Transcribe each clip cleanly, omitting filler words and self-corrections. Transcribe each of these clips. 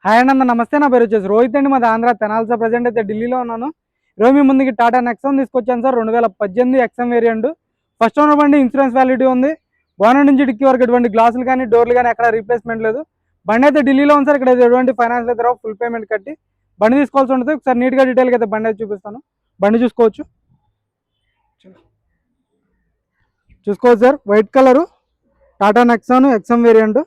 Hi అన్న, నమస్తే. నా పేరు వచ్చేసి రోహిత్ అండి. మాది ఆంధ్ర తెనాలి సార్. ప్రజెంట్ అయితే ఢిల్లీలో ఉన్నాను. ఈరోజు మీ ముందుకి టాటా నెక్సాన్ తీసుకొచ్చాను sir. 2018 exam variant. First owner బండి, ఇన్సూరెన్స్ వ్యాలిడిటీ ఉంది. బోనట్ నుంచి డిక్కీ వరకు ఎటువంటి గ్లాసులు కానీ డోర్లు కానీ ఎక్కడ రీప్లేస్మెంట్ లేదు. బండి అయితే ఢిల్లీలో ఉంది సార్. ఇక్కడ ఎటువంటి ఫైనాన్స్ అయితే రావు. ఫుల్ పేమెంట్ కట్టి బండి తీసుకోవాల్సి ఉంటుంది. ఒకసారి నీట్గా డీటెయిల్గా అయితే బండి అయితే చూపిస్తాను. బండి చూసుకోవచ్చు sir. White colour Tata Nexon exam variant.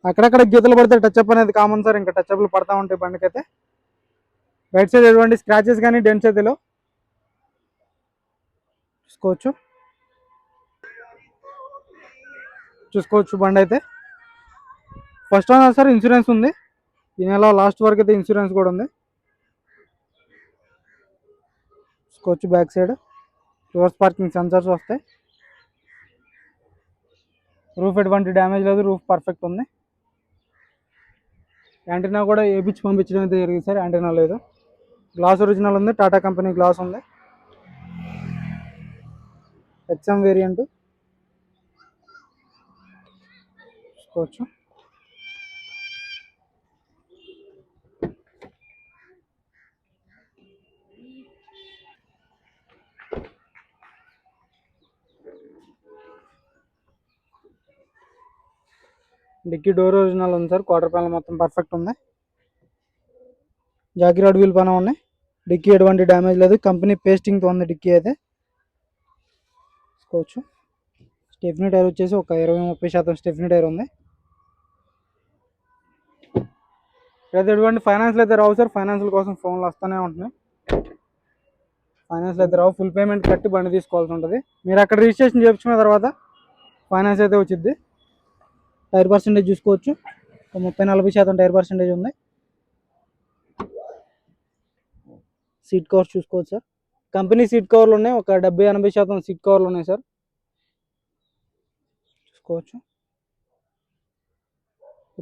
అక్కడక్కడ గీతలు పడితే టచ్అప్ అనేది కామన్ సార్. ఇంకా టచ్అప్లు పడతా ఉంటాయి బండికైతే. రైట్ సైడ్ ఎటువంటి స్క్రాచెస్ కానీ డెంట్స్ అయితే చూసుకోవచ్చు బండి అయితే. First owner sir. ఇన్సూరెన్స్ ఉంది. ఈ నెల లాస్ట్ వరకు అయితే ఇన్సూరెన్స్ కూడా ఉంది. చూసుకోవచ్చు back side reverse parking sensors వస్తాయి. రూఫ్ ఎటువంటి డ్యామేజ్ లేదు. రూఫ్ పర్ఫెక్ట్ ఉంది. యాంటీనా కూడా ఏపిచ్చి పంపించడం అయితే జరిగింది సార్. యాంటీనా లేదు. గ్లాస్ ఒరిజినల్ ఉంది. టాటా కంపెనీ గ్లాస్ ఉంది. ఎక్సమ్ వేరియంట్ చూసుకోవచ్చు. డిక్కీ డోర్ ఒరిజినల్ ఉంది సార్. క్వార్టర్ ప్యానల్ మొత్తం పర్ఫెక్ట్ ఉంది. జాకీ రాడ్ వీల్ పైన ఉన్నాయి. డిక్కీ ఎటువంటి డ్యామేజ్ లేదు. కంపెనీ పేస్టింగ్తో ఉంది డిక్కీ అయితే. చూసుకోవచ్చు. స్టెఫ్నీ టైర్ వచ్చేసి ఒక 20-30% స్టెఫ్నీ టైర్ ఉంది. అయితే ఎటువంటి ఫైనాన్స్లు అయితే రావు సార్. ఫైనాన్షియల్ కోసం ఫోన్లు వస్తూనే ఉంటున్నాయి. ఫైనాన్స్ అయితే రావు. ఫుల్ పేమెంట్ కట్టి బండి తీసుకోవాల్సి ఉంటుంది. మీరు అక్కడ రిజిస్ట్రేషన్ చేయించుకున్న తర్వాత ఫైనాన్స్ అయితే వచ్చింది. టైర్ పర్సెంటేజ్ చూసుకోవచ్చు. 30-40% టైర్ పర్సెంటేజ్ ఉంది. సీట్ కవర్స్ చూసుకోవచ్చు సార్. కంపెనీ సీట్ కవర్లు ఉన్నాయి. ఒక 70-80% సీట్ కవర్లు ఉన్నాయి సార్. చూసుకోవచ్చు.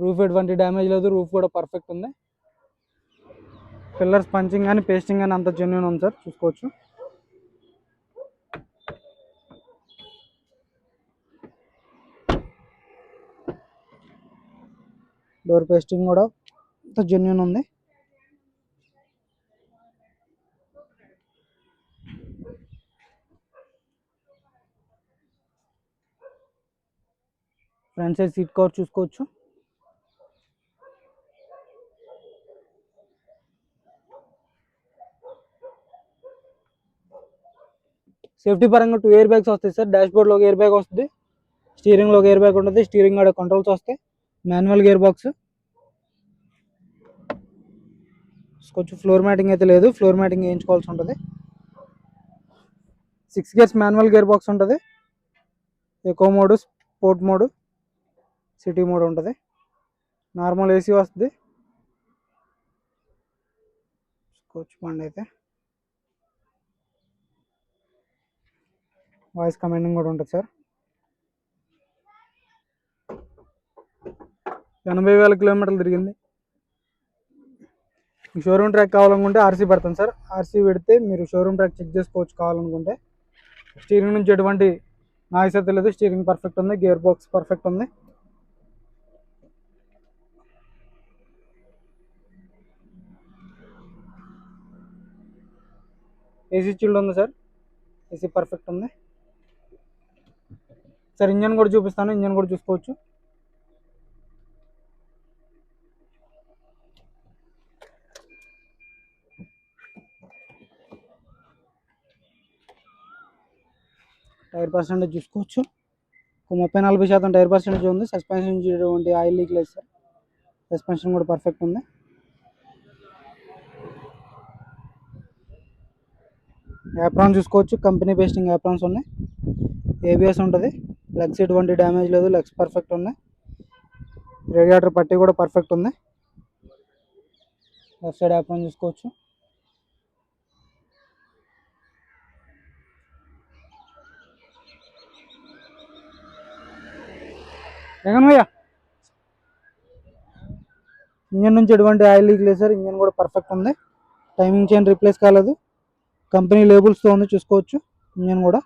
రూఫ్ ఎటువంటి డ్యామేజ్ లేదు. రూఫ్ కూడా పర్ఫెక్ట్ ఉంది. పిల్లర్స్ పంచింగ్ కానీ పేస్టింగ్ కానీ అంత జెన్యూన్ ఉంది సార్. చూసుకోవచ్చు. డోర్ పేస్టింగ్ కూడా అంత జెన్యూన్ ఉంది. ఫ్రంట్ సైడ్ సీట్ కవర్ చూసుకోవచ్చు. సేఫ్టీ పరంగా 2 ఎయిర్ బ్యాగ్స్ వస్తాయి సార్. డాష్ బోర్డ్లో ఒక ఎయిర్ బ్యాగ్ వస్తుంది. స్టీరింగ్లో ఒక ఎయిర్ బ్యాగ్ ఉంటుంది. స్టీరింగ్ కూడా కంట్రోల్స్ వస్తాయి. Manual gear box. కొంచెం ఫ్లోర్ మ్యాటింగ్ అయితే లేదు. ఫ్లోర్ మ్యాటింగ్ వేయించుకోవాల్సి ఉంటుంది. 6 గేర్స్ మాన్యువల్ గేర్ బాక్స్ ఉంటుంది. Echo mode, sport mode, city mode ఉంటుంది. నార్మల్ ఏసీ వస్తుంది. చూసుకోవచ్చు బండి అయితే. వాయిస్ కమాండింగ్ కూడా ఉంటుంది సార్. 80,000 కిలోమీటర్లు తిరిగింది. షోరూమ్ ట్రాక్ కావాలనుకుంటే ఆర్సీ పెడతాను సార్. ఆర్సీ పెడితే మీరు షోరూమ్ ట్రాక్ చెక్ చేసుకోవచ్చు కావాలనుకుంటే. స్టీరింగ్ నుంచి ఎటువంటి నాయిస్ అయితే లేదు. స్టీరింగ్ పర్ఫెక్ట్ ఉంది. గేర్ బాక్స్ పర్ఫెక్ట్ ఉంది. ఏసీ చిల్డ్ ఉంది సార్. ఏసీ పర్ఫెక్ట్ ఉంది సార్. ఇంజన్ కూడా చూపిస్తాను. ఇంజన్ కూడా చూసుకోవచ్చు. టైర్ పర్సెంటేజ్ చూసుకోవచ్చు. 30-40% టైర్ పర్సెంటేజ్ ఉంది. సస్పెన్షన్ నుంచి ఆయిల్ లీక్ లేదు సార్. సస్పెన్షన్ కూడా పర్ఫెక్ట్ ఉంది. యాప్రాన్ చూసుకోవచ్చు. కంపెనీ పేస్టింగ్ యాప్రాన్స్ ఉన్నాయి. ఏబిఎస్ ఉంటుంది. లెగ్స్ ఎటువంటి డ్యామేజ్ లేదు. లెగ్స్ పర్ఫెక్ట్ ఉన్నాయి. రేడియేటర్ పట్టి కూడా పర్ఫెక్ట్ ఉంది. లెఫ్ట్ సైడ్ యాప్రాన్ చూసుకోవచ్చు. ఇంజన్ నుంచి ఎటువంటి ఆయిల్ లీక్ లేదు సార్. ఇంజన్ కూడా పర్ఫెక్ట్ ఉంది. టైమింగ్ చైన్ రీప్లేస్ కాలేదు. కంపెనీ లేబుల్స్తో ఉంది. చూసుకోవచ్చు. ఇంజన్ కూడా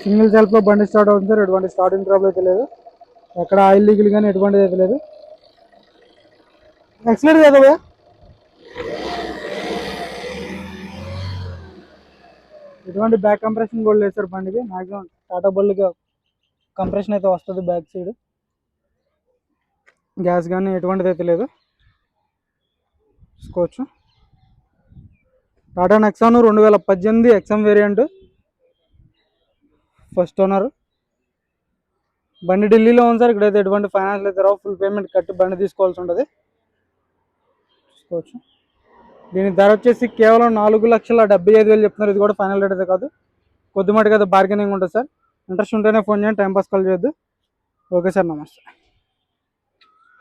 సింగిల్ సెల్ఫ్లో బండి స్టార్ట్ అవుతుంది సార్. ఎటువంటి స్టార్టింగ్ ట్రబుల్ అయితే లేదు. ఎక్కడ ఆయిల్ లీకులు కానీ ఎటువంటిది అయితే లేదు. ఎక్సలెంట్ కదా భయ్యా. ఎటువంటి బ్యాక్ కంప్రెషన్ కూడా లేదు సార్ బండికి. మ్యాక్సిమం టాటా బళ్ళకి కంప్రెషన్ అయితే వస్తుంది బ్యాక్ సైడ్. గ్యాస్ కానీ ఎటువంటిది అయితే లేదు. చూసుకోవచ్చు. Tata Nexon 2018 XM variant, first owner. బండి ఢిల్లీలో ఉంది సార్. ఇక్కడైతే ఎటువంటి ఫైనాన్స్ అయితే రావు. ఫుల్ పేమెంట్ కట్టి బండి తీసుకోవాల్సి ఉంటుంది. చూసుకోవచ్చు. దీని ధర వచ్చేసి కేవలం 4,75,000 చెప్తున్నారు. ఇది కూడా ఫైనల్ రేట్ అయితే కాదు. కొద్దిమట్టుగా అయితే బార్గెనింగ్ ఉంటుంది సార్. ఇంట్రెస్ట్ ఉంటేనే ఫోన్ చేయండి, టైంపాస్ కాల్ చేయొద్దు. ఓకే సార్, నమస్తే.